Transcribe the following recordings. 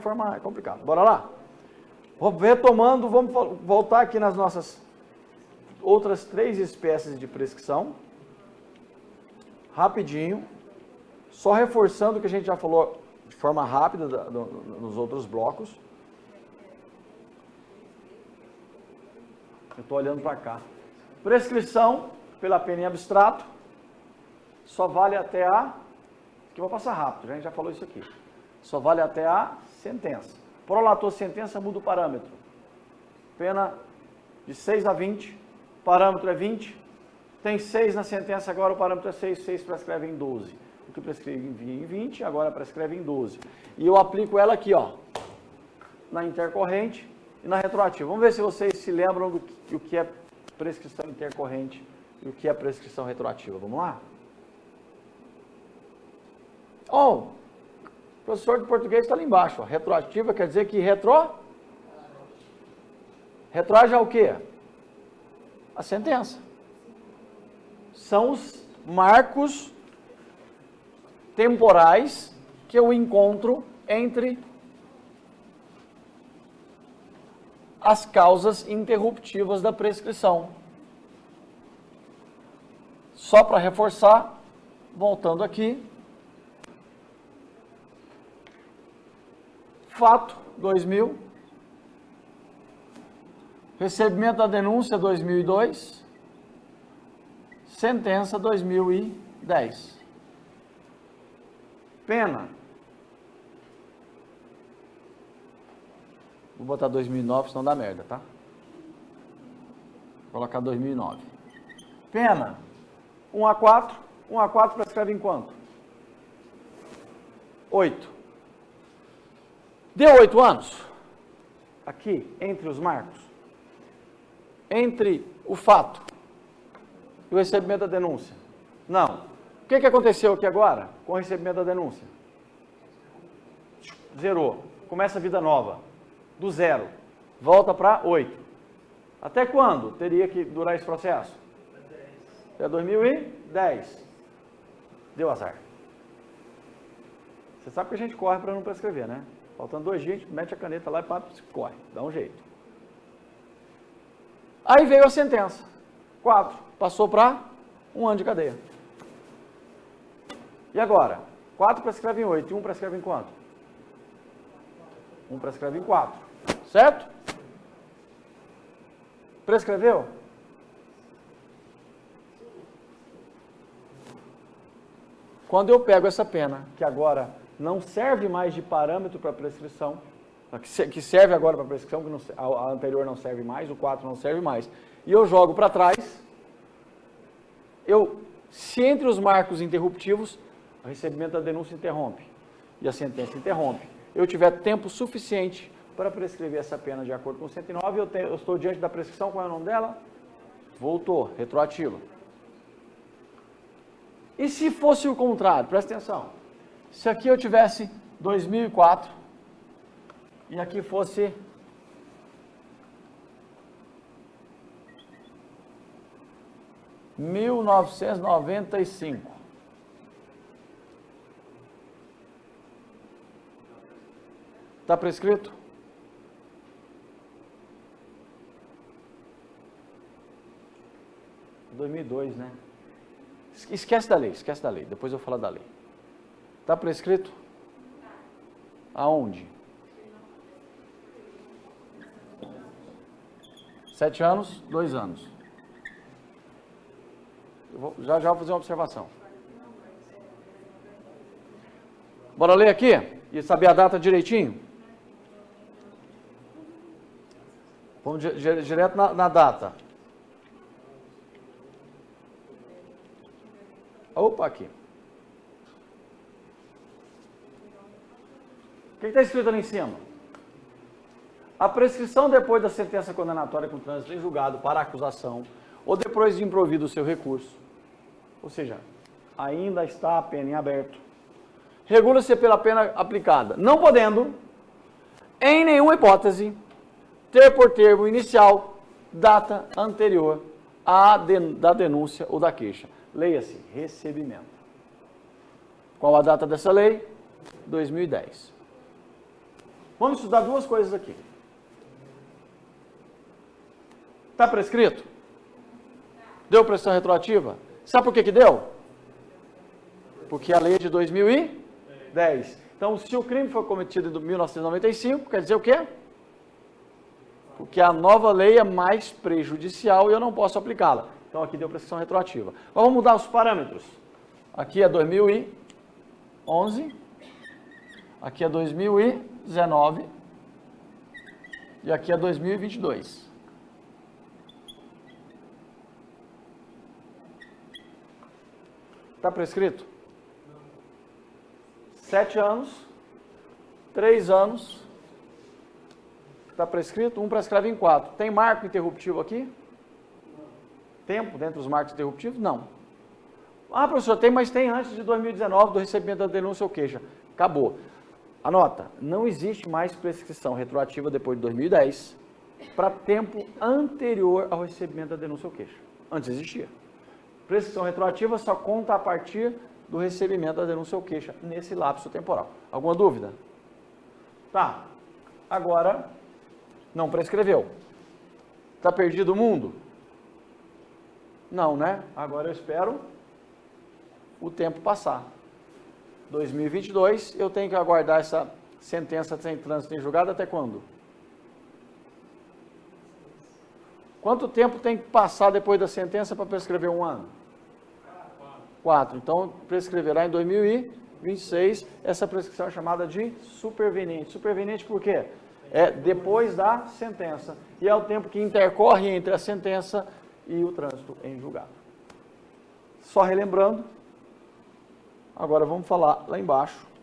reforma é complicado. Bora lá? Retomando, vamos voltar aqui nas nossas outras 3 espécies de prescrição. Rapidinho. Só reforçando o que a gente já falou de forma rápida nos outros blocos. Eu estou olhando para cá. Prescrição pela pena em abstrato só vale até a... que eu vou passar rápido, a gente já falou isso aqui. Só vale até a sentença. Prolator sentença, muda o parâmetro. Pena de 6 a 20, parâmetro é 20. Tem 6 na sentença, agora o parâmetro é 6, 6 prescreve em 12. O que prescreve em 20, agora prescreve em 12. E eu aplico ela aqui, ó, na intercorrente e na retroativa. Vamos ver se vocês se lembram do que é prescrição intercorrente e o que é prescrição retroativa. Vamos lá? O professor de português está ali embaixo. Ó. Retroativa quer dizer que retroage ao quê? A sentença. São os marcos temporais que eu encontro entre as causas interruptivas da prescrição. Só para reforçar, voltando aqui, fato 2000, recebimento da denúncia 2002, sentença 2010. Pena. Vou botar 2009, senão dá merda, tá? Vou colocar 2009. Pena. 1 a 4. 1 a 4 prescreve em quanto? 8. Deu 8 anos? Aqui, entre os marcos. Entre o fato e o recebimento da denúncia. Não. O que aconteceu aqui agora com o recebimento da denúncia? Zerou. Começa a vida nova. Do 0. Volta para 8. Até quando teria que durar esse processo? Até 2010. Deu azar. Você sabe que a gente corre para não prescrever, né? Faltando 2 dias, a gente mete a caneta lá e corre. Dá um jeito. Aí veio a sentença. 4. Passou para 1 ano de cadeia. E agora? 4 prescreve em 8 e 1 prescreve em quanto? 1 prescreve em 4. Certo? Prescreveu? Quando eu pego essa pena, que agora não serve mais de parâmetro para prescrição, que serve agora para prescrição, que não, a anterior não serve mais, o 4 não serve mais, e eu jogo para trás, se entre os marcos interruptivos, o recebimento da denúncia interrompe e a sentença interrompe, eu tiver tempo suficiente para prescrever essa pena de acordo com o 109, eu estou diante da prescrição, qual é o nome dela? Voltou, retroativa. E se fosse o contrário? Presta atenção. Se aqui eu tivesse 2004 e aqui fosse 1995. Está prescrito? É 2002, né? Esquece da lei, depois eu vou falar da lei. Está prescrito? Aonde? 7 anos, 2 anos. Já vou fazer uma observação. Bora ler aqui? E saber a data direitinho? Vamos direto na data. Opa, aqui. O que está escrito ali em cima? A prescrição depois da sentença condenatória com trânsito em julgado para a acusação ou depois de improvido o seu recurso, ou seja, ainda está a pena em aberto, regula-se pela pena aplicada, não podendo, em nenhuma hipótese, ter por termo inicial data anterior da denúncia ou da queixa. Leia-se, recebimento. Qual a data dessa lei? 2010. Vamos estudar duas coisas aqui. Está prescrito? Deu prescrição retroativa? Sabe por que que deu? Porque a lei é de 2010. Então, se o crime foi cometido em 1995, quer dizer o quê? Porque a nova lei é mais prejudicial e eu não posso aplicá-la. Então, aqui deu prescrição retroativa. Vamos mudar os parâmetros. Aqui é 2011, aqui é 2019 e aqui é 2022. Está prescrito? 7 anos, 3 anos, está prescrito, um prescreve em 4. Tem marco interruptivo aqui? Tempo dentro dos marcos interruptivos? Não. Ah, professor, tem, mas tem antes de 2019 do recebimento da denúncia ou queixa. Acabou. Anota, não existe mais prescrição retroativa depois de 2010 para tempo anterior ao recebimento da denúncia ou queixa. Antes existia. Prescrição retroativa só conta a partir do recebimento da denúncia ou queixa, nesse lapso temporal. Alguma dúvida? Tá. Agora, não prescreveu. Está perdido o mundo? Não, né? Agora eu espero o tempo passar. 2022, eu tenho que aguardar essa sentença sem trânsito em julgado até quando? Quanto tempo tem que passar depois da sentença para prescrever 1 ano? 4. Então, prescreverá em 2026. Essa prescrição é chamada de superveniente. Superveniente por quê? É depois da sentença. E é o tempo que intercorre entre a sentença e o trânsito em julgado. Só relembrando, agora vamos falar lá embaixo.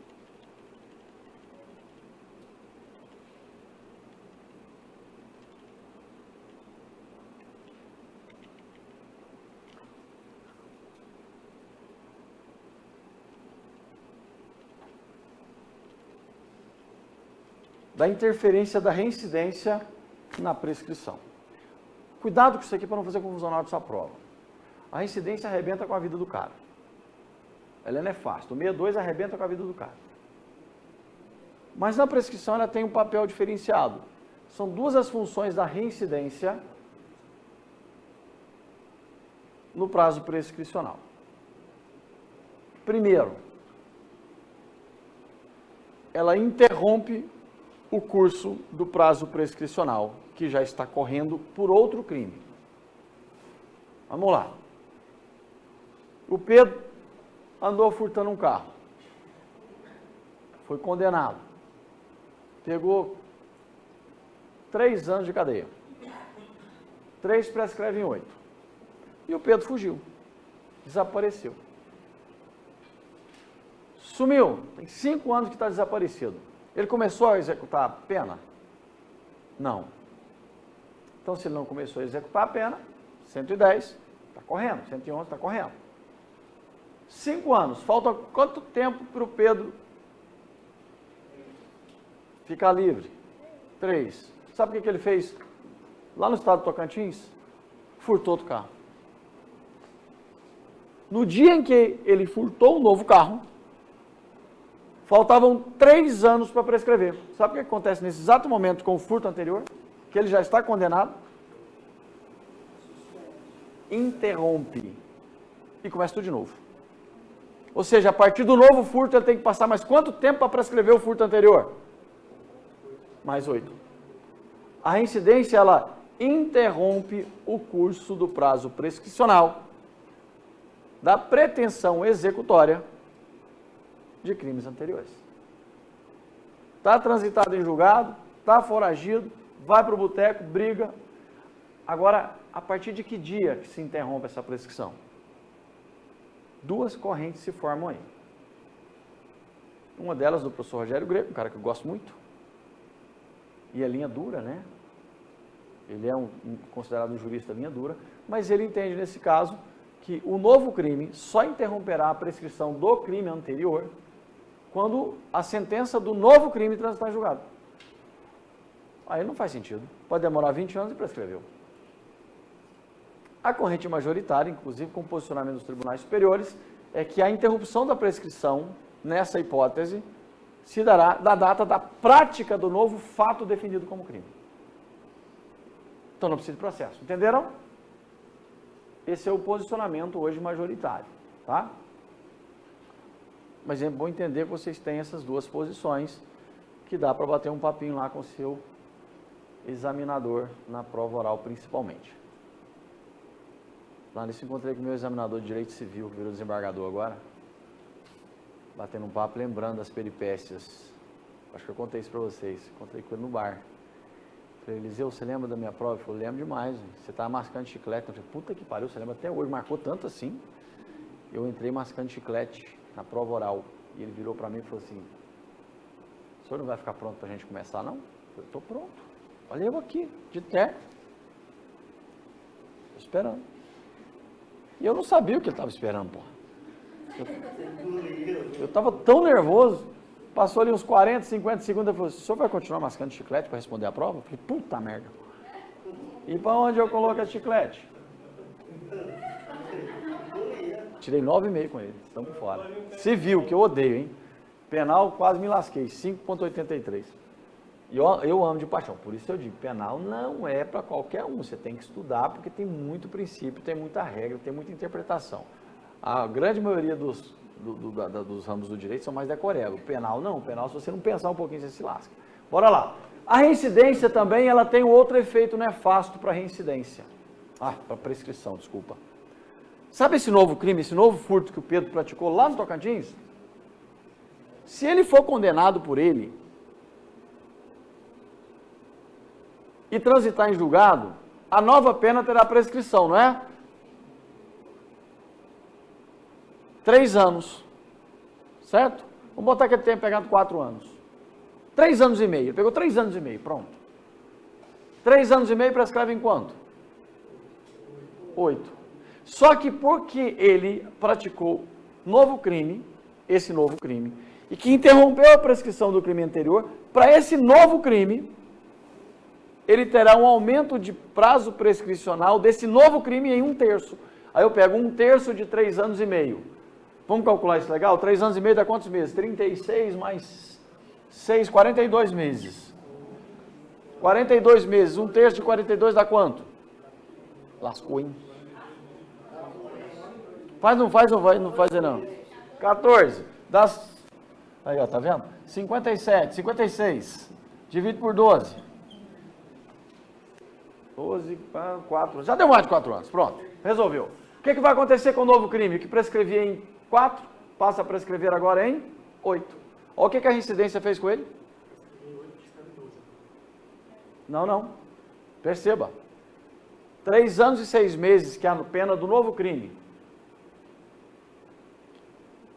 Da interferência da reincidência na prescrição. Cuidado com isso aqui para não fazer confusão na hora da sua prova. A reincidência arrebenta com a vida do cara. Ela é nefasta. O 62 arrebenta com a vida do cara. Mas na prescrição ela tem um papel diferenciado. São duas as funções da reincidência no prazo prescricional. Primeiro, ela interrompe o curso do prazo prescricional, que já está correndo por outro crime. Vamos lá. O Pedro andou furtando um carro. Foi condenado. Pegou 3 anos de cadeia. 3 prescreve em 8. E o Pedro fugiu. Desapareceu. Sumiu. Tem 5 anos que está desaparecido. Ele começou a executar a pena? Não. Então, se ele não começou a executar a pena, 110 está correndo, 111 está correndo. 5 anos. Falta quanto tempo para o Pedro ficar livre? 3. Sabe o que ele fez? Lá no estado do Tocantins, furtou outro carro. No dia em que ele furtou um novo carro, faltavam 3 anos para prescrever. Sabe o que acontece nesse exato momento com o furto anterior? Que ele já está condenado? Interrompe. E começa tudo de novo. Ou seja, a partir do novo furto, ele tem que passar mais quanto tempo para prescrever o furto anterior? Mais 8. A reincidência, ela interrompe o curso do prazo prescricional da pretensão executória de crimes anteriores. Está transitado em julgado, está foragido, vai para o boteco, briga. Agora, a partir de que dia que se interrompe essa prescrição? 2 correntes se formam aí. Uma delas do professor Rogério Greco, um cara que eu gosto muito. E é linha dura, né? Ele é considerado um jurista linha dura, mas ele entende nesse caso que o novo crime só interromperá a prescrição do crime anterior quando a sentença do novo crime transitar em julgado. Aí não faz sentido. Pode demorar 20 anos e prescreveu. A corrente majoritária, inclusive com o posicionamento dos tribunais superiores, é que a interrupção da prescrição, nessa hipótese, se dará da data da prática do novo fato definido como crime. Então não precisa de processo. Entenderam? Esse é o posicionamento hoje majoritário, tá? Mas é bom entender que vocês têm essas duas posições, que dá para bater um papinho lá com o seu examinador na prova oral, principalmente. Lá nisso encontrei com o meu examinador de Direito Civil, que virou desembargador agora, batendo um papo, lembrando das peripécias. Acho que eu contei isso para vocês. Encontrei com ele no bar. Falei, Eliseu, você lembra da minha prova? Ele falou, lembro demais. Você estava mascando chiclete. Eu falei, puta que pariu, você lembra até hoje, marcou tanto assim. Eu entrei mascando chiclete na prova oral. E ele virou para mim e falou assim, o senhor não vai ficar pronto para a gente começar, não? Eu falei, estou pronto. Olha eu aqui, de terno. Estou esperando. E eu não sabia o que ele estava esperando, porra. Eu estava tão nervoso. Passou ali uns 40, 50 segundos, ele falou, o senhor vai continuar mascando chiclete para responder a prova? Eu falei, puta merda. E para onde eu coloco a chiclete? Tirei 9,5 com ele, estamos por fora. Civil, que eu odeio, hein? Penal, quase me lasquei, 5,83. E eu amo de paixão, por isso eu digo, penal não é para qualquer um, você tem que estudar, porque tem muito princípio, tem muita regra, tem muita interpretação. A grande maioria dos ramos do direito são mais decoreba. O penal não, o penal se você não pensar um pouquinho você se lasca. Bora lá. A reincidência também, ela tem um outro efeito nefasto para a reincidência. Para prescrição, desculpa. Sabe esse novo crime, esse novo furto que o Pedro praticou lá no Tocantins? Se ele for condenado por ele e transitar em julgado, a nova pena terá prescrição, não é? 3 anos, certo? Vamos botar que ele tenha pegado 4 anos. 3 anos e meio, ele pegou 3 anos e meio, pronto. 3 anos e meio prescreve em quanto? 8. Só que porque ele praticou novo crime, esse novo crime, e que interrompeu a prescrição do crime anterior, para esse novo crime, ele terá um aumento de prazo prescricional desse novo crime em 1/3. Aí eu pego 1/3 de 3 anos e meio. Vamos calcular isso legal? 3 anos e meio dá quantos meses? 36 mais 6, 42 meses. 42 meses, 1/3 de 42 dá quanto? Lascou, hein? Faz, não faz, não faz não. 14. Aí, ó, tá vendo? 57, 56. Divide por 12. 12, 4. Já deu mais de 4 anos. Pronto, resolveu. O que vai acontecer com o novo crime? O que prescrevia em 4, passa a prescrever agora em 8. Olha o que a reincidência fez com ele. Não. Perceba. 3 anos e 6 meses, que é a pena do novo crime.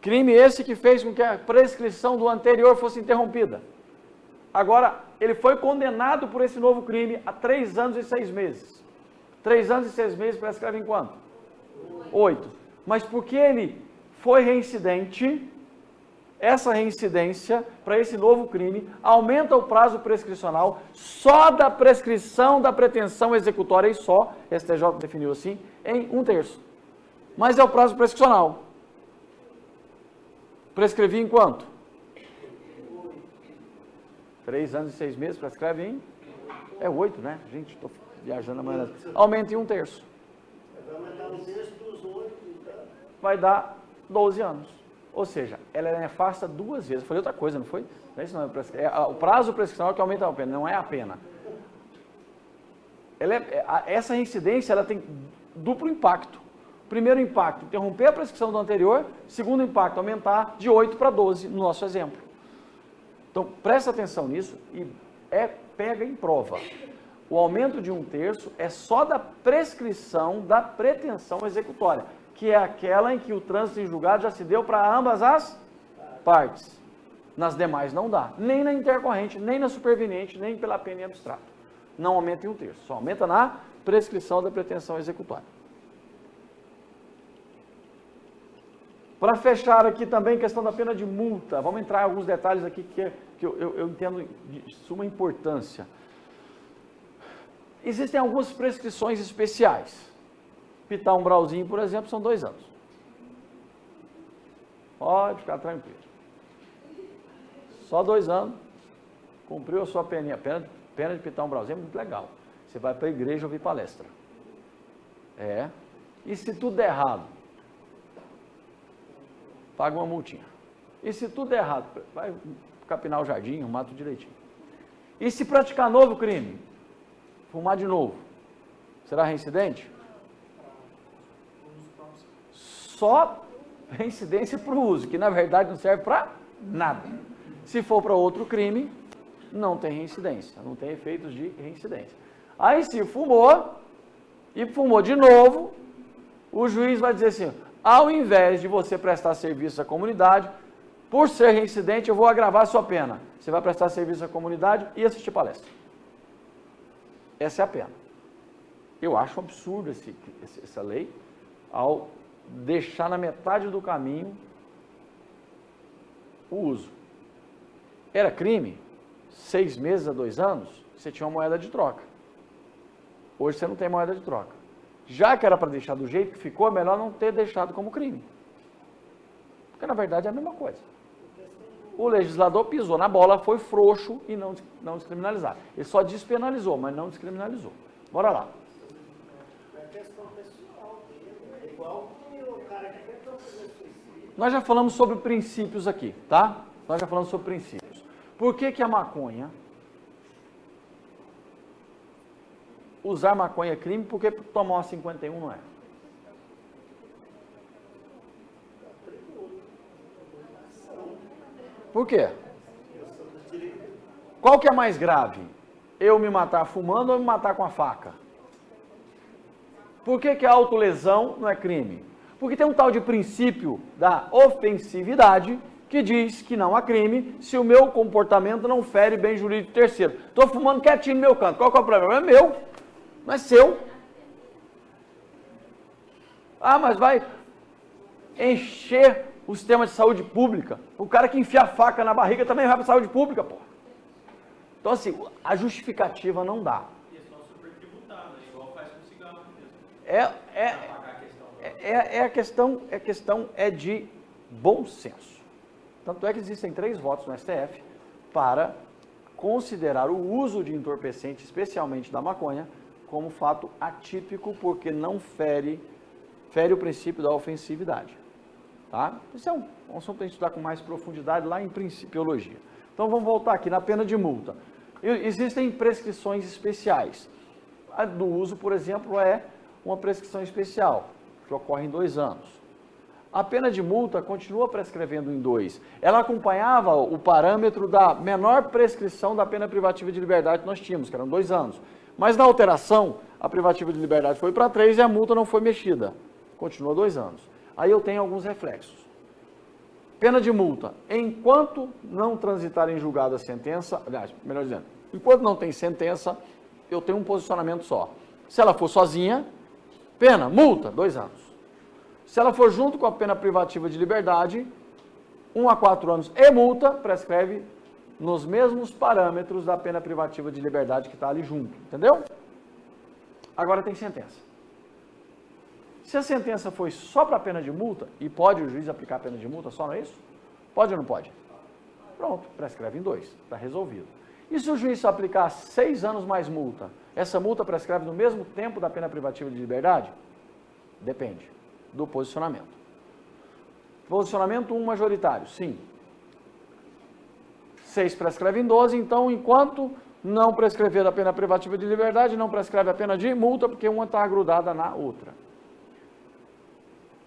Crime esse que fez com que a prescrição do anterior fosse interrompida. Agora, ele foi condenado por esse novo crime a 3 anos e 6 meses. 3 anos e 6 meses prescreve em quanto? 8. Mas porque ele foi reincidente, essa reincidência para esse novo crime aumenta o prazo prescricional só da prescrição da pretensão executória e só, STJ definiu assim, em 1/3. Mas é o prazo prescricional. Prescrevi em quanto? 3 anos e 6 meses, prescreve em? É 8, né? Gente, estou viajando amanhã. Aumenta em 1/3. Vai aumentar 1/3 dos 8. Vai dar 12 anos. Ou seja, ela é nefasta 2 vezes. Eu falei outra coisa, não foi? Não é isso, não. O prazo prescricional que aumenta a pena, não é a pena. Essa reincidência ela tem duplo impacto. Primeiro impacto, interromper a prescrição do anterior. Segundo impacto, aumentar de 8 para 12, no nosso exemplo. Então, presta atenção nisso e pega em prova. O aumento de 1/3 é só da prescrição da pretensão executória, que é aquela em que o trânsito em julgado já se deu para ambas as partes. Nas demais não dá, nem na intercorrente, nem na superveniente, nem pela pena em abstrato. Não aumenta em 1/3, só aumenta na prescrição da pretensão executória. Para fechar aqui também, questão da pena de multa. Vamos entrar em alguns detalhes aqui que eu entendo de suma importância. Existem algumas prescrições especiais. Pitar um brauzinho, por exemplo, são 2 anos. Pode ficar tranquilo. Só 2 anos, cumpriu a sua peninha. Pena de pitar um brauzinho é muito legal. Você vai para a igreja ouvir palestra. E se tudo der errado? Paga uma multinha. E se tudo der errado? Vai capinar o jardim, arrumar tudo direitinho. E se praticar novo crime? Fumar de novo? Será reincidente? Só reincidência para o uso, que na verdade não serve para nada. Se for para outro crime, não tem reincidência, não tem efeitos de reincidência. Aí se fumou, e fumou de novo, o juiz vai dizer assim, ao invés de você prestar serviço à comunidade, por ser reincidente, eu vou agravar a sua pena. Você vai prestar serviço à comunidade e assistir palestra. Essa é a pena. Eu acho um absurdo essa lei, ao deixar na metade do caminho o uso. Era crime, 6 meses a 2 anos, você tinha uma moeda de troca. Hoje você não tem moeda de troca. Já que era para deixar do jeito que ficou, é melhor não ter deixado como crime. Porque na verdade é a mesma coisa. O legislador pisou na bola, foi frouxo e não descriminalizar. Ele só despenalizou, mas não descriminalizou. Bora lá. É questão pessoal dele, é igual o cara que tentou fazer suicídio. Nós já falamos sobre princípios aqui, tá? Nós já falamos sobre princípios. Por que a maconha, usar maconha é crime, por que tomar uma 51 não é? Por quê? Qual que é mais grave? Eu me matar fumando ou me matar com a faca? Por que a autolesão não é crime? Porque tem um tal de princípio da ofensividade que diz que não há crime se o meu comportamento não fere bem jurídico de terceiro. Estou fumando quietinho no meu canto. Qual que é o problema? É meu, não é seu. Ah, mas vai encher o sistema de saúde pública. O cara que enfia a faca na barriga também vai para a saúde pública, pô. Então, assim, a justificativa não dá. E é só super tributada, igual faz com cigarro mesmo. A questão é de bom senso. Tanto é que existem 3 votos no STF para considerar o uso de entorpecente, especialmente da maconha, como fato atípico, porque não fere o princípio da ofensividade. Tá? Isso é um assunto para estudar com mais profundidade lá em Principiologia. Então vamos voltar aqui na pena de multa. Existem prescrições especiais. A do uso, por exemplo, é uma prescrição especial, que ocorre em 2 anos. A pena de multa continua prescrevendo em 2. Ela acompanhava o parâmetro da menor prescrição da pena privativa de liberdade que nós tínhamos, que eram 2 anos. Mas na alteração, a privativa de liberdade foi para 3 e a multa não foi mexida. Continua 2 anos. Aí eu tenho alguns reflexos. Pena de multa. Enquanto não transitar em julgado a sentença, aliás, melhor dizendo, enquanto não tem sentença, eu tenho um posicionamento só. Se ela for sozinha, pena, multa, 2 anos. Se ela for junto com a pena privativa de liberdade, 1 a 4 anos e multa, prescreve nos mesmos parâmetros da pena privativa de liberdade que está ali junto, entendeu? Agora tem sentença. Se a sentença foi só para a pena de multa, e pode o juiz aplicar a pena de multa só, não é isso? Pode ou não pode? Pronto, prescreve em 2, está resolvido. E se o juiz só aplicar 6 anos mais multa, essa multa prescreve no mesmo tempo da pena privativa de liberdade? Depende do posicionamento. Posicionamento 1 majoritário, sim. 6 prescreve em 12, então enquanto não prescrever a pena privativa de liberdade, não prescreve a pena de multa, porque uma está grudada na outra.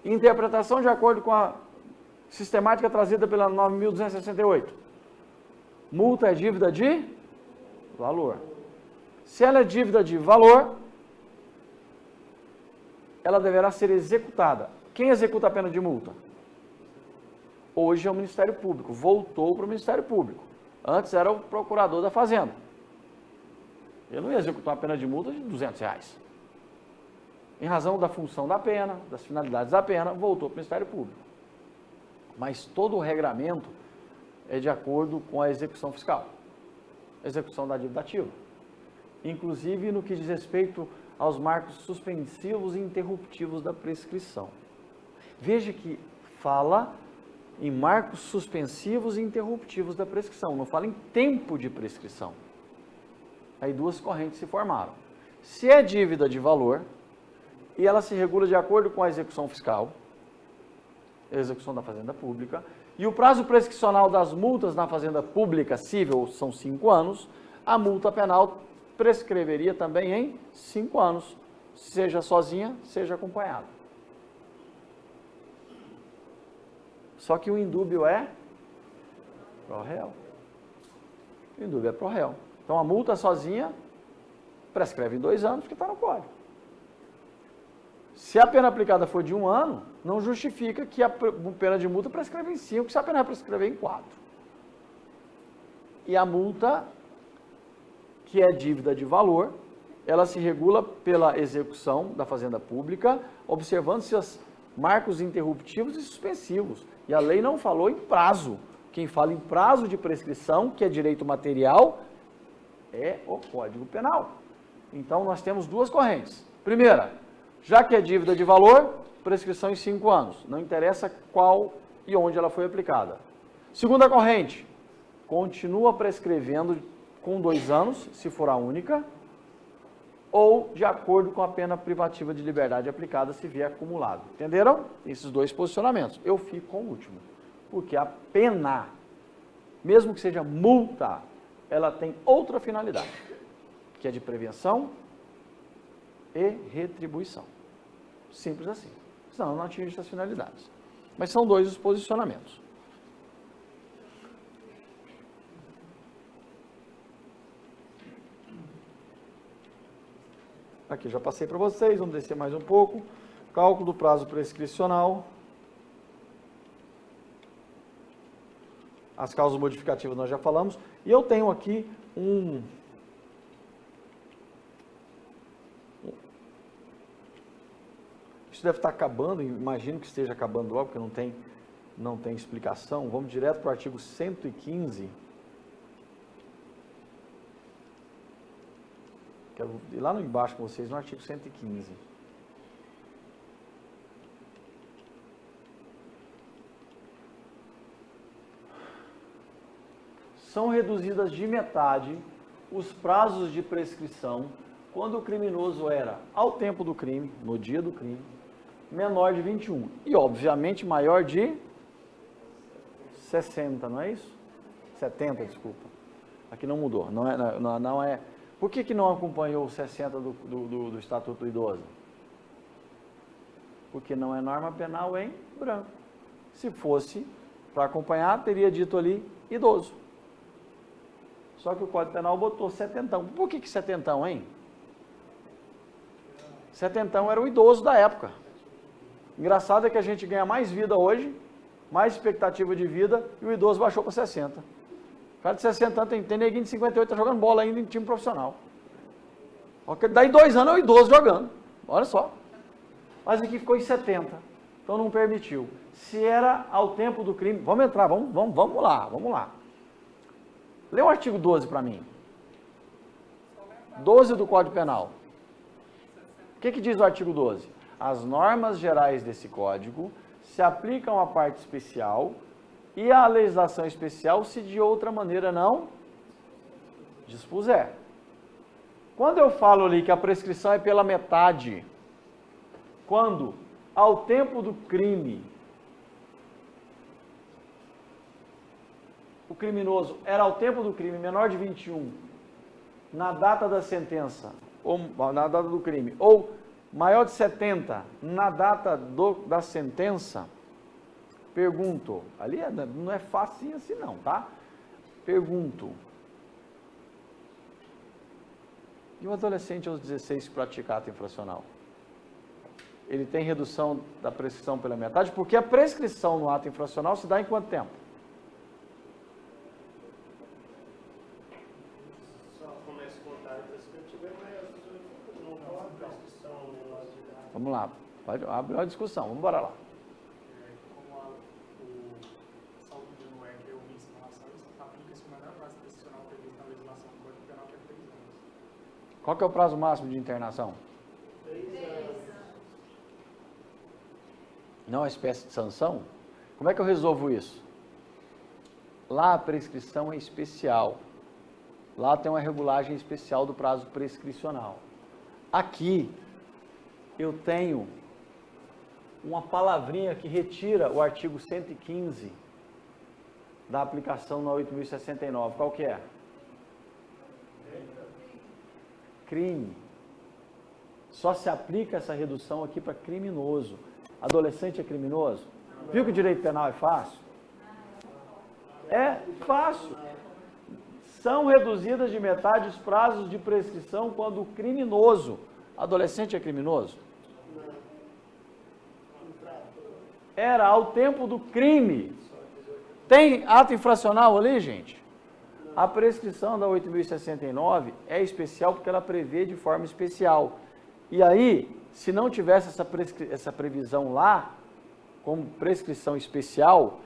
Interpretação de acordo com a sistemática trazida pela 9.268. Multa é dívida de valor. Se ela é dívida de valor, ela deverá ser executada. Quem executa a pena de multa? Hoje é o Ministério Público, voltou para o Ministério Público. Antes era o procurador da Fazenda. Ele não ia executar uma pena de multa de R$200. Em razão da função da pena, das finalidades da pena, voltou para o Ministério Público. Mas todo o regramento é de acordo com a execução fiscal, execução da dívida ativa. Inclusive no que diz respeito aos marcos suspensivos e interruptivos da prescrição. Veja que fala em marcos suspensivos e interruptivos da prescrição, não fala em tempo de prescrição. Aí duas correntes se formaram. Se é dívida de valor, e ela se regula de acordo com a execução fiscal, a execução da fazenda pública, e o prazo prescricional das multas na fazenda pública civil são 5 anos, a multa penal prescreveria também em 5 anos, seja sozinha, seja acompanhada. Só que o indúbio é pro réu. O indúbio é pro réu. Então a multa sozinha prescreve em 2 anos, porque está no código. Se a pena aplicada for de 1 ano, não justifica que a pena de multa prescreve em 5, se a pena prescrever em 4. E a multa, que é dívida de valor, ela se regula pela execução da fazenda pública, observando-se os marcos interruptivos e suspensivos. E a lei não falou em prazo. Quem fala em prazo de prescrição, que é direito material, é o Código Penal. Então, nós temos duas correntes. Primeira, já que é dívida de valor, prescrição em 5 anos. Não interessa qual e onde ela foi aplicada. Segunda corrente, continua prescrevendo com 2 anos, se for a única, ou de acordo com a pena privativa de liberdade aplicada, se vier acumulado. Entenderam? Esses dois posicionamentos. Eu fico com o último, porque a pena, mesmo que seja multa, ela tem outra finalidade, que é de prevenção e retribuição. Simples assim. Senão não atinge essas finalidades. Mas são dois os posicionamentos. Aqui, já passei para vocês, vamos descer mais um pouco. Cálculo do prazo prescricional. As causas modificativas nós já falamos. E eu tenho aqui Isso deve estar acabando, imagino que esteja acabando logo, porque não tem explicação. Vamos direto para o artigo 115. Quero ir lá no embaixo com vocês, no artigo 115. São reduzidas de metade os prazos de prescrição quando o criminoso era, ao tempo do crime, no dia do crime, menor de 21 e, obviamente, maior de 60, não é isso? 70, desculpa. Aqui não mudou, não é. Por que não acompanhou o 60 do Estatuto do Idoso? Porque não é norma penal em branco. Se fosse para acompanhar, teria dito ali idoso. Só que o Código Penal botou 70. Por que 70, hein? 70 era o idoso da época. Engraçado é que a gente ganha mais vida hoje, mais expectativa de vida, e o idoso baixou para 60. O cara de 60 anos tem neguinho de 58, está jogando bola ainda em time profissional. Daí 2 anos é o idoso jogando. Olha só. Mas aqui ficou em 70. Então não permitiu. Se era ao tempo do crime... Vamos entrar, vamos lá. Lê o artigo 12 para mim. 12 do Código Penal. O que diz o artigo 12? As normas gerais desse código se aplicam à parte especial e à legislação especial se de outra maneira não dispuser. Quando eu falo ali que a prescrição é pela metade, quando ao tempo do crime o criminoso era ao tempo do crime menor de 21, na data da sentença, ou na data do crime, ou maior de 70, na data da sentença, pergunto, ali não é fácil assim não, tá? Pergunto, e o adolescente aos 16 que pratica ato infracional? Ele tem redução da prescrição pela metade, porque a prescrição no ato infracional se dá em quanto tempo? Vamos lá, pode abrir uma discussão, vamos embora lá. Como o saldo de não é que eu vi em relação a isso, aplica-se o menor prazo prescricional previsto na legislação do Código Penal, que é 3 anos. Qual que é o prazo máximo de internação? 3 anos. Não é espécie de sanção? Como é que eu resolvo isso? Lá a prescrição é especial. Lá tem uma regulagem especial do prazo prescricional. Aqui eu tenho uma palavrinha que retira o artigo 115 da aplicação na 8.069. Qual que é? Crime. Só se aplica essa redução aqui para criminoso. Adolescente é criminoso? Viu que o direito penal é fácil? É fácil. São reduzidas de metade os prazos de prescrição quando o criminoso, adolescente é criminoso? Era ao tempo do crime. Tem ato infracional ali, gente? A prescrição da 8.069 é especial porque ela prevê de forma especial. E aí, se não tivesse essa previsão lá, como prescrição especial,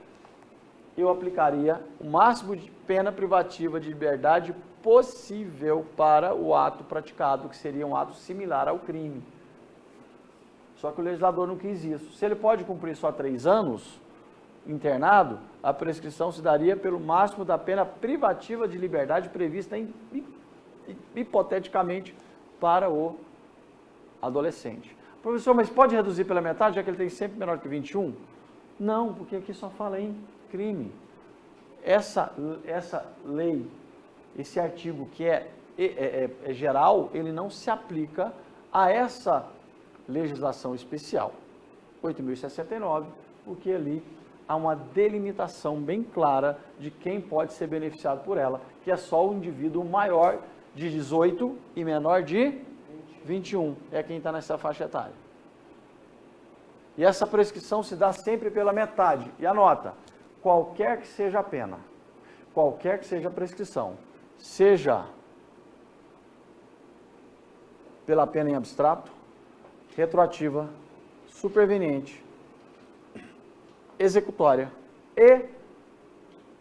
eu aplicaria o máximo de pena privativa de liberdade possível para o ato praticado, que seria um ato similar ao crime. Só que o legislador não quis isso. Se ele pode cumprir só 3 anos internado, a prescrição se daria pelo máximo da pena privativa de liberdade prevista hipoteticamente para o adolescente. Professor, mas pode reduzir pela metade, já que ele tem sempre menor que 21? Não, porque aqui só fala em crime. Essa lei, esse artigo que é geral, ele não se aplica a essa legislação especial, 8.069, porque ali há uma delimitação bem clara de quem pode ser beneficiado por ela, que é só o indivíduo maior de 18 e menor de 21, é quem está nessa faixa etária. E essa prescrição se dá sempre pela metade. E anota, qualquer que seja a pena, qualquer que seja a prescrição, seja pela pena em abstrato, retroativa, superveniente, executória e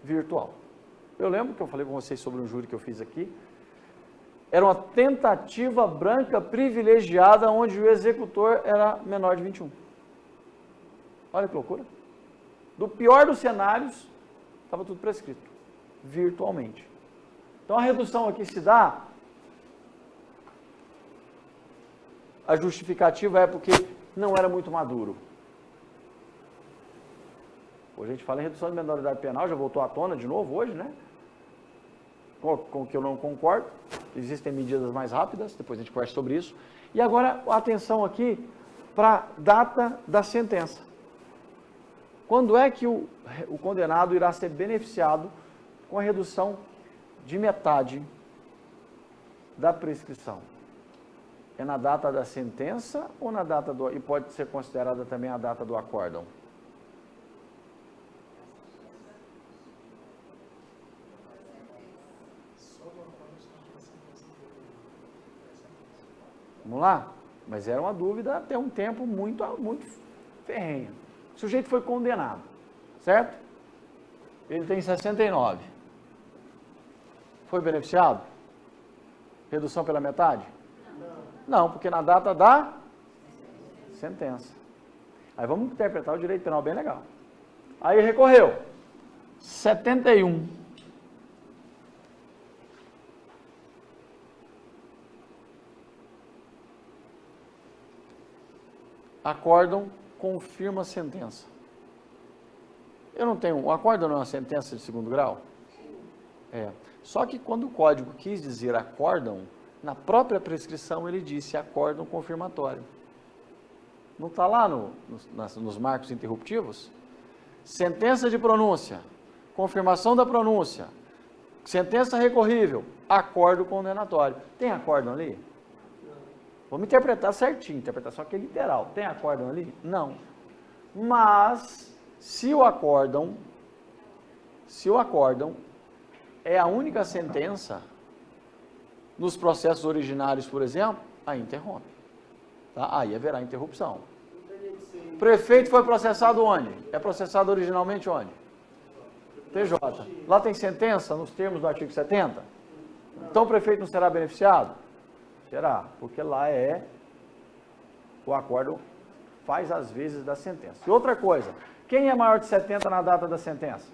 virtual. Eu lembro que eu falei com vocês sobre um júri que eu fiz aqui. Era uma tentativa branca privilegiada onde o executor era menor de 21. Olha que loucura. Do pior dos cenários, estava tudo prescrito, virtualmente. Então a redução aqui se dá, a justificativa é porque não era muito maduro. Hoje a gente fala em redução de menoridade penal, já voltou à tona de novo hoje, né? Com o que eu não concordo, existem medidas mais rápidas, depois a gente conversa sobre isso. E agora, atenção aqui para a data da sentença. Quando é que o condenado irá ser beneficiado com a redução de metade da prescrição? É na data da sentença ou na data do... E pode ser considerada também a data do acórdão? Vamos lá? Mas era uma dúvida até um tempo muito ferrenha. O sujeito foi condenado, certo? Ele tem 69. Foi beneficiado? Redução pela metade? Não, porque na data da sentença. Aí vamos interpretar o direito penal bem legal. Aí recorreu. 71. Acórdão confirma a sentença. Eu não tenho... O acórdão não é uma sentença de segundo grau? É. Só que quando o código quis dizer acórdão, na própria prescrição ele disse acórdão confirmatório. Não está lá nos marcos interruptivos? Sentença de pronúncia, confirmação da pronúncia, sentença recorrível, acórdão condenatório. Tem acórdão ali? Vamos interpretar certinho, interpretação aqui é literal. Tem acórdão ali? Não. Mas, se o acórdão é a única sentença, nos processos originários, por exemplo, aí interrompe. Tá? Aí haverá interrupção. Prefeito foi processado onde? É processado originalmente onde? TJ. Lá tem sentença nos termos do artigo 70? Então o prefeito não será beneficiado? Será, porque lá o acórdão faz as vezes da sentença. E outra coisa, Quem é maior de 70 na data da sentença?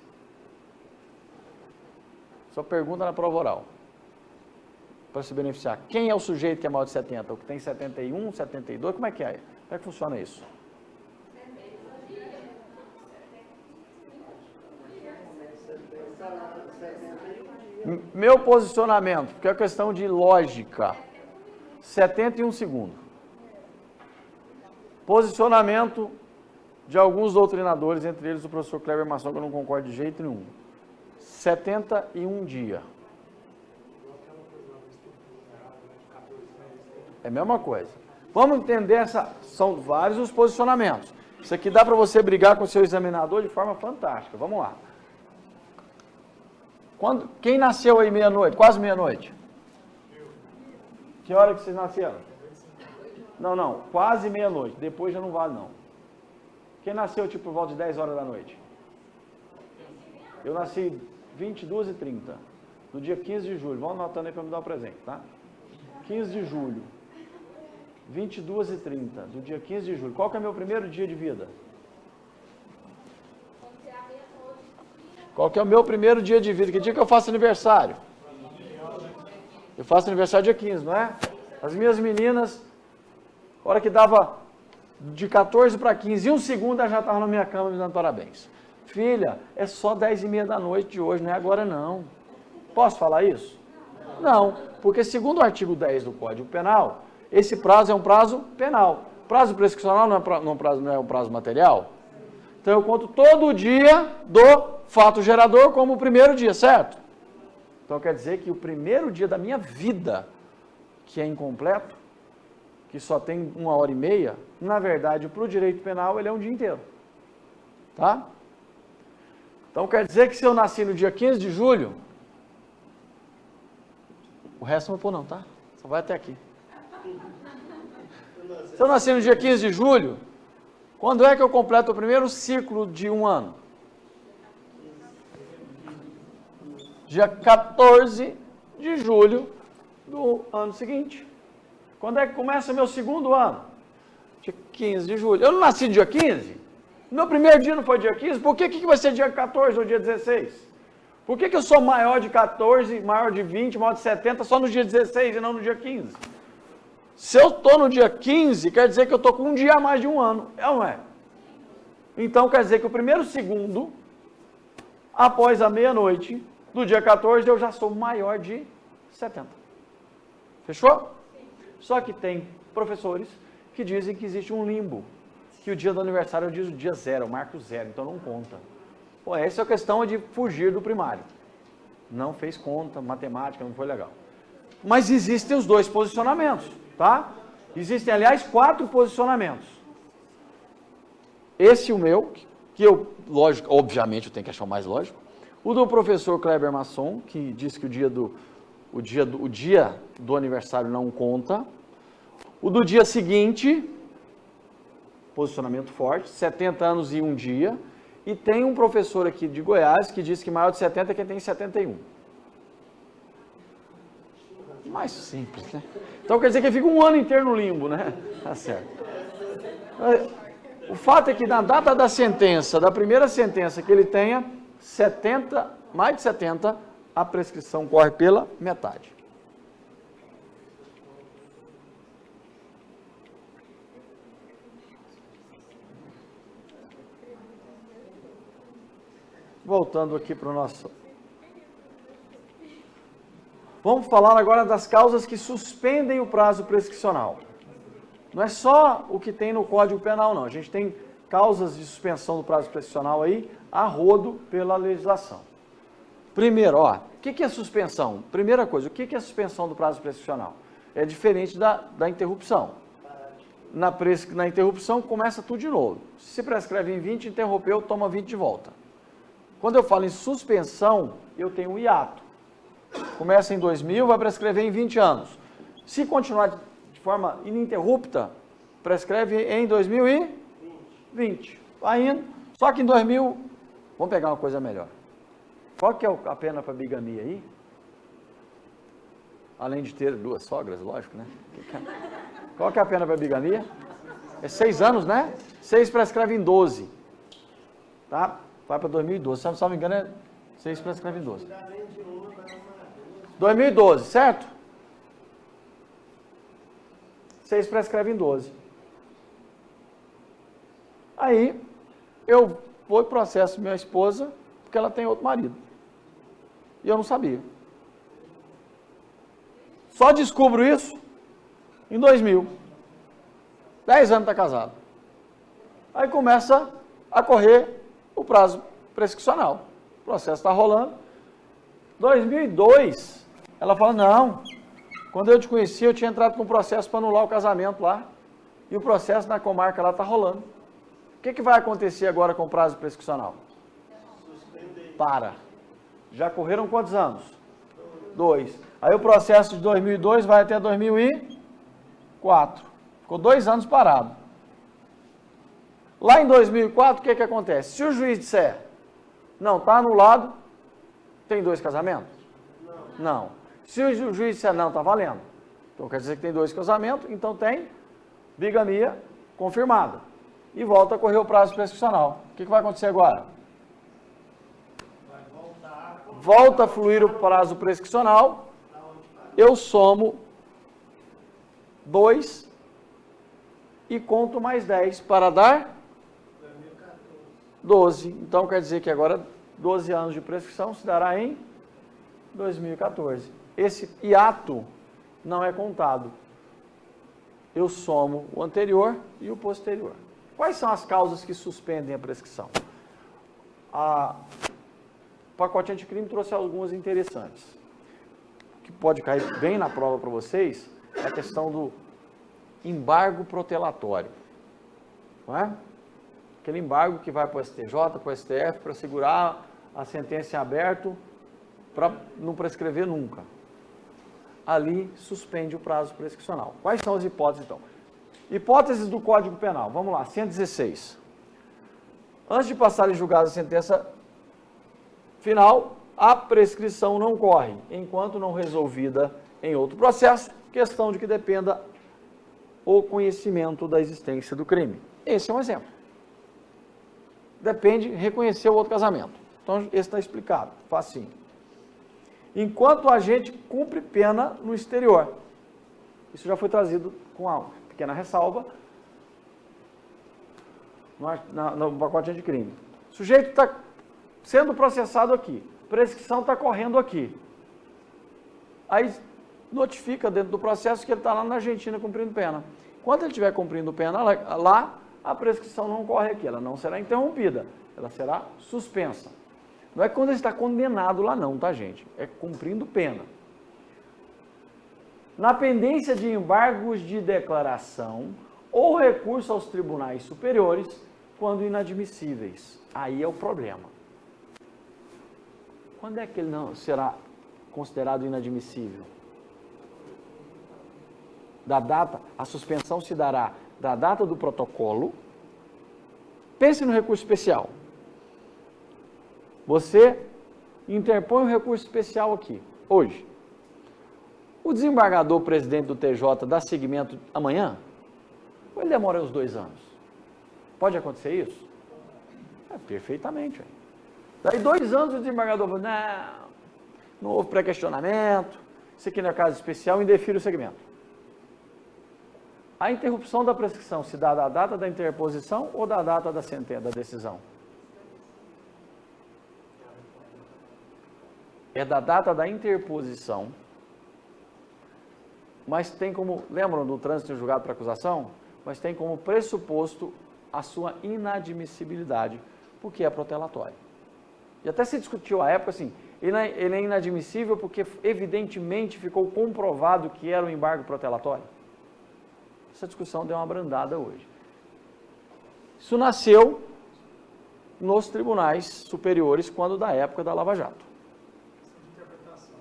Só pergunta na prova oral. Para se beneficiar. Quem é o sujeito que é maior de 70? O que tem 71, 72? Como é que é? Como é que funciona isso? Meu posicionamento, porque é questão de lógica. 71 segundos. Posicionamento de alguns doutrinadores, entre eles o professor Kleber Masson, que eu não concordo de jeito nenhum. 71 dias. É a mesma coisa. Vamos entender são vários os posicionamentos. Isso aqui dá para você brigar com o seu examinador de forma fantástica. Vamos lá. Quem nasceu aí meia-noite? Quase meia-noite? Que hora que vocês nasceram? Não, quase meia-noite. Depois já não vale, não. Quem nasceu, tipo, por volta de 10 horas da noite? Eu nasci 22h30, no dia 15 de julho. Vamos anotando aí para me dar um presente, tá? 15 de julho, 22h30, do dia 15 de julho. Qual que é o meu primeiro dia de vida? Qual que é o meu primeiro dia de vida? Que dia que eu faço aniversário? Eu faço aniversário dia 15, não é? As minhas meninas, a hora que dava de 14 para 15, em um segundo elas já estavam na minha cama me dando parabéns. Filha, é só 10h30 da noite de hoje, não é agora não. Posso falar isso? Não, porque segundo o artigo 10 do Código Penal, esse prazo é um prazo penal. Prazo prescricional não é um prazo material? Então eu conto todo dia do fato gerador como o primeiro dia, certo? Então quer dizer que o primeiro dia da minha vida, que é incompleto, que só tem 1h30, na verdade, para o direito penal, ele é um dia inteiro. Tá? Então quer dizer que se eu nasci no dia 15 de julho, o resto não vou pôr não, tá? Só vai até aqui. Se eu nasci no dia 15 de julho, quando é que eu completo o primeiro ciclo de um ano? Dia 14 de julho do ano seguinte. Quando é que começa meu segundo ano? Dia 15 de julho. Eu não nasci dia 15? Meu primeiro dia não foi dia 15? Por que vai ser dia 14 ou dia 16? Por que eu sou maior de 14, maior de 20, maior de 70 só no dia 16 e não no dia 15? Se eu estou no dia 15, quer dizer que eu estou com um dia a mais de um ano. É ou não é? Então quer dizer que o primeiro segundo, após a meia-noite do dia 14, eu já sou maior de 70. Fechou? Só que tem professores que dizem que existe um limbo, que o dia do aniversário diz o dia zero, eu marco zero, então não conta. Pô, essa é a questão de fugir do primário. Não fez conta, matemática, não foi legal. Mas existem os dois posicionamentos, tá? Existem, aliás, 4 posicionamentos. Esse o meu, que eu, lógico, obviamente eu tenho que achar o mais lógico. O do professor Kleber Masson, que diz que o dia do aniversário não conta. O do dia seguinte, posicionamento forte, 70 anos e um dia. E tem um professor aqui de Goiás que diz que maior de 70 é quem tem 71. Mais simples, né? Então quer dizer que fica um ano inteiro no limbo, né? Tá certo. O fato é que na data da sentença, da primeira sentença que ele tenha, 70, mais de 70, a prescrição corre pela metade. Voltando aqui para o nosso... Vamos falar agora das causas que suspendem o prazo prescricional. Não é só o que tem no Código Penal, não. A gente tem causas de suspensão do prazo prescricional aí, a rodo pela legislação. Primeiro, o que é suspensão? Primeira coisa, o que é suspensão do prazo prescricional? É diferente da interrupção. Na interrupção começa tudo de novo. Se prescreve em 20, interrompeu, toma 20 de volta. Quando eu falo em suspensão, eu tenho um hiato. Começa em 2000, vai prescrever em 20 anos. Se continuar de forma ininterrupta, prescreve em 2020. Vai indo. Só que em 2000, vamos pegar uma coisa melhor. Qual que é a pena para bigamia aí? Além de ter 2 sogras, lógico, né? Qual que é a pena para bigamia? É 6 anos, né? 6 prescreve em 12. tá? Vai para 2012. Se eu não me engano, 6 prescreve em 12. 2012, certo? 6 prescreve em 12. Aí, eu vou e processo minha esposa, porque ela tem outro marido. E eu não sabia. Só descubro isso em 2000. 10 anos está casado. Aí começa a correr o prazo prescricional. O processo está rolando. 2002, ela fala, não, quando eu te conheci, eu tinha entrado com um processo para anular o casamento lá. E o processo na comarca lá está rolando. O que vai acontecer agora com o prazo prescricional? Para. Já correram quantos anos? 2. Aí o processo de 2002 vai até 2004. Ficou 2 anos parado. Lá em 2004, o que acontece? Se o juiz disser, não, está anulado, tem 2 casamentos? Não. Se o juiz disser, não, está valendo. Então quer dizer que tem 2 casamentos, então tem bigamia confirmada. E volta a correr o prazo prescricional. O que vai acontecer agora? Volta a fluir o prazo prescricional, eu somo 2 e conto mais 10 para dar 12. Então quer dizer que agora 12 anos de prescrição se dará em 2014. Esse hiato não é contado. Eu somo o anterior e o posterior. Quais são as causas que suspendem a prescrição? O pacote anticrime trouxe algumas interessantes. O que pode cair bem na prova para vocês é a questão do embargo protelatório. Não é? Aquele embargo que vai para o STJ, para o STF, para segurar a sentença em aberto, para não prescrever nunca. Ali suspende o prazo prescricional. Quais são as hipóteses, então? Hipóteses do Código Penal. Vamos lá, 116. Antes de passar em julgado a sentença final, a prescrição não corre, enquanto não resolvida em outro processo, questão de que dependa o conhecimento da existência do crime. Esse é um exemplo. Depende de reconhecer o outro casamento. Então, esse está explicado, facinho. Enquanto o agente cumpre pena no exterior. Isso já foi trazido com a pequena ressalva no pacote de crime. O sujeito está sendo processado aqui, prescrição está correndo aqui. Aí notifica dentro do processo que ele está lá na Argentina cumprindo pena. Enquanto ele estiver cumprindo pena lá, a prescrição não corre aqui, ela não será interrompida, ela será suspensa. Não é quando ele está condenado lá não, tá gente? É cumprindo pena. Na pendência de embargos de declaração ou recurso aos tribunais superiores, quando inadmissíveis. Aí é o problema. Quando é que ele não será considerado inadmissível? Da data, a suspensão se dará da data do protocolo. Pense no recurso especial. Você interpõe um recurso especial aqui, hoje. O desembargador presidente do TJ dá seguimento amanhã? Ou ele demora uns 2 anos? Pode acontecer isso? Perfeitamente. Daí 2 anos o desembargador fala, não houve pré-questionamento, isso aqui não é caso especial, indefiro o segmento. A interrupção da prescrição se dá da data da interposição ou da data da sentença, da decisão? É da data da interposição, mas tem como, lembram do trânsito em julgado para acusação? Mas tem como pressuposto a sua inadmissibilidade, porque é protelatório. E até se discutiu à época assim, ele é inadmissível porque evidentemente ficou comprovado que era um embargo protelatório. Essa discussão deu uma abrandada hoje. Isso nasceu nos tribunais superiores quando da época da Lava Jato. De interpretação.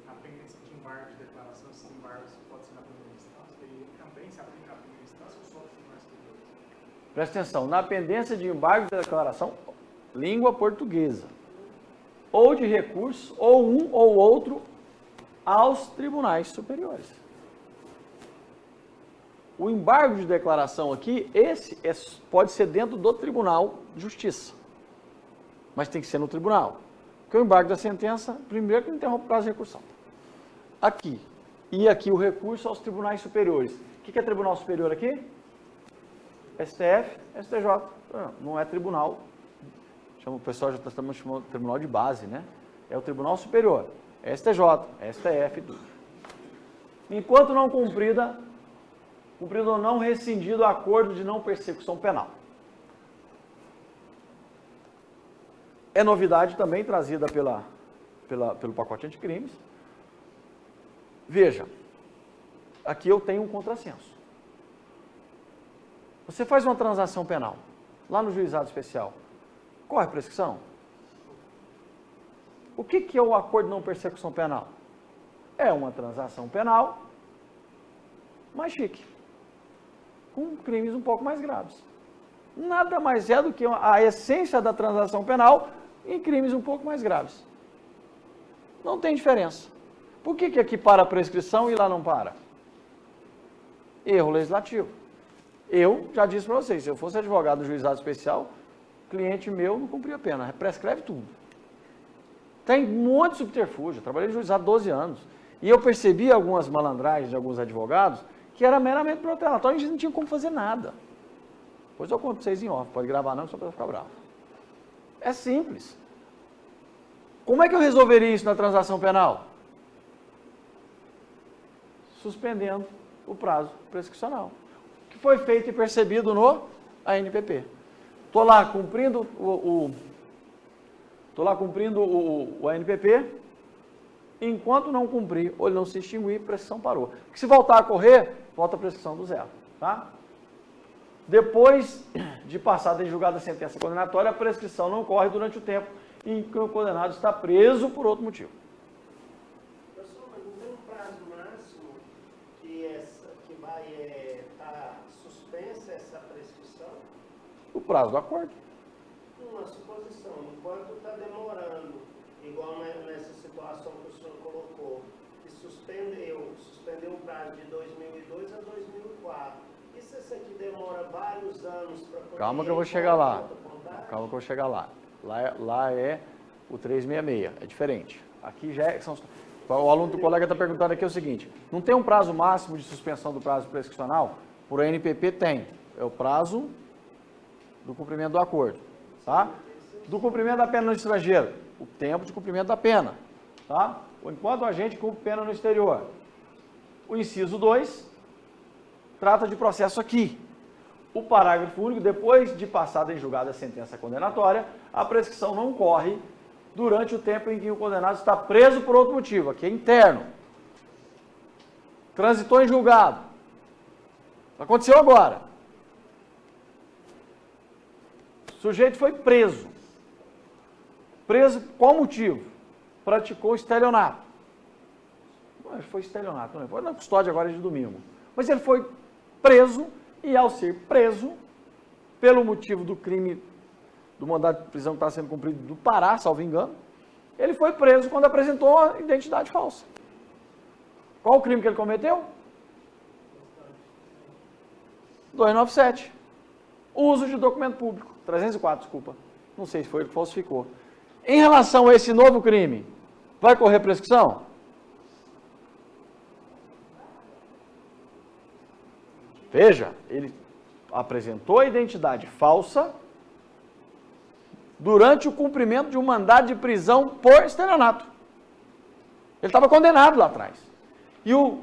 Na pendência de embargo de declaração, esses embargos podem ser na primeira instância, ele também se aplica na primeira instância ou só nos tribunais superiores? Presta atenção, na pendência de embargo de declaração, língua portuguesa, ou de recurso, ou um ou outro, aos tribunais superiores. O embargo de declaração aqui, pode ser dentro do Tribunal de Justiça, mas tem que ser no tribunal. Porque o embargo da sentença, primeiro que não interrompe o prazo de recursão. Aqui. E aqui o recurso aos tribunais superiores. O que é tribunal superior aqui? STF, STJ. Não é tribunal. O pessoal já está chamando de tribunal de base, né? É o tribunal superior. STJ, STF, tudo. Enquanto não cumprido ou não rescindido o acordo de não persecução penal. É novidade também trazida pelo pacote anticrimes. Veja, aqui eu tenho um contrassenso. Você faz uma transação penal, lá no juizado especial, corre prescrição? O que é o acordo de não persecução penal? É uma transação penal mais chique, com crimes um pouco mais graves. Nada mais é do que a essência da transação penal em crimes um pouco mais graves. Não tem diferença. Por que aqui para a prescrição e lá não para? Erro legislativo. Eu já disse para vocês, se eu fosse advogado do juizado especial, cliente meu não cumpria a pena, prescreve tudo. Tem um monte de subterfúgio, eu trabalhei no juizado 12 anos, e eu percebi algumas malandragens de alguns advogados que era meramente protelatório, a gente não tinha como fazer nada. Depois eu conto para vocês em off, pode gravar não, só para ficar bravo. É simples. Como é que eu resolveria isso na transação penal? Suspendendo o prazo prescricional, que foi feito e percebido no ANPP. Estou lá cumprindo o ANPP, enquanto não cumprir ou ele não se extinguir, prescrição parou. Porque se voltar a correr, volta a prescrição do zero. Tá? Depois de passada em julgada a sentença condenatória, a prescrição não corre durante o tempo em que o condenado está preso por outro motivo. Pessoal, mas não tem um prazo máximo que vai estar suspensa essa prescrição? O prazo do acordo. Uma suposição, enquanto está demorando, igual nessa situação que o senhor colocou, que suspendeu o prazo de 2002 a 2004. E se isso aqui demora vários anos para poder... Calma que eu vou chegar lá. Calma que eu vou chegar lá. Lá é o 366, é diferente. Aqui já é... O aluno do colega está perguntando aqui o seguinte, não tem um prazo máximo de suspensão do prazo prescricional? Por ANPP tem. É o prazo do cumprimento do acordo. Tá? Do cumprimento da pena no estrangeiro, o tempo de cumprimento da pena. Tá? Enquanto a gente cumpre pena no exterior. O inciso 2 trata de processo aqui. O parágrafo único, depois de passada em julgada a sentença condenatória, a prescrição não corre durante o tempo em que o condenado está preso por outro motivo, aqui é interno. Transitou em julgado. Aconteceu agora. O sujeito foi preso. Preso qual motivo? Praticou estelionato. Foi estelionato, não foi na custódia agora de domingo. Mas ele foi preso e ao ser preso, pelo motivo do crime, do mandado de prisão que está sendo cumprido do Pará, salvo engano, ele foi preso quando apresentou a identidade falsa. Qual o crime que ele cometeu? 297. Uso de documento público. 304, desculpa. Não sei se foi ele que falsificou. Em relação a esse novo crime, vai correr prescrição? Veja, ele apresentou a identidade falsa durante o cumprimento de um mandado de prisão por estelionato. Ele estava condenado lá atrás. E o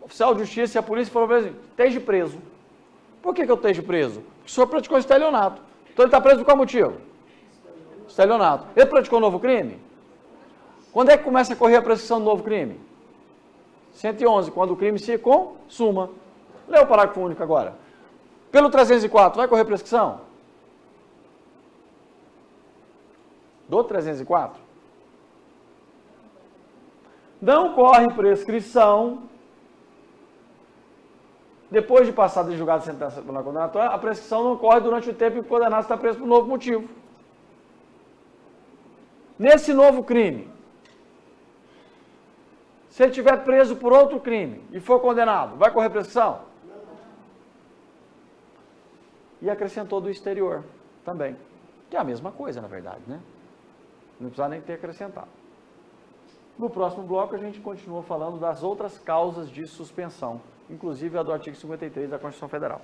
oficial de justiça e a polícia falaram para ele assim, esteja preso. Por que eu esteja preso? Porque o senhor praticou estelionato. Então ele está preso por qual motivo? Estelionato. Ele praticou um novo crime? Quando é que começa a correr a prescrição do novo crime? 111, quando o crime se consuma. Lê o parágrafo único agora. Pelo 304, vai correr prescrição? Do 304? Não corre prescrição. Depois de passado em julgado a sentença condenatória, a prescrição não corre durante o tempo em que o condenado está preso por um novo motivo. Nesse novo crime, se ele estiver preso por outro crime e for condenado, vai correr prescrição? e acrescentou do exterior também, que é a mesma coisa, na verdade, né? Não precisa nem ter acrescentado. No próximo bloco, a gente continua falando das outras causas de suspensão, inclusive a do artigo 53 da Constituição Federal.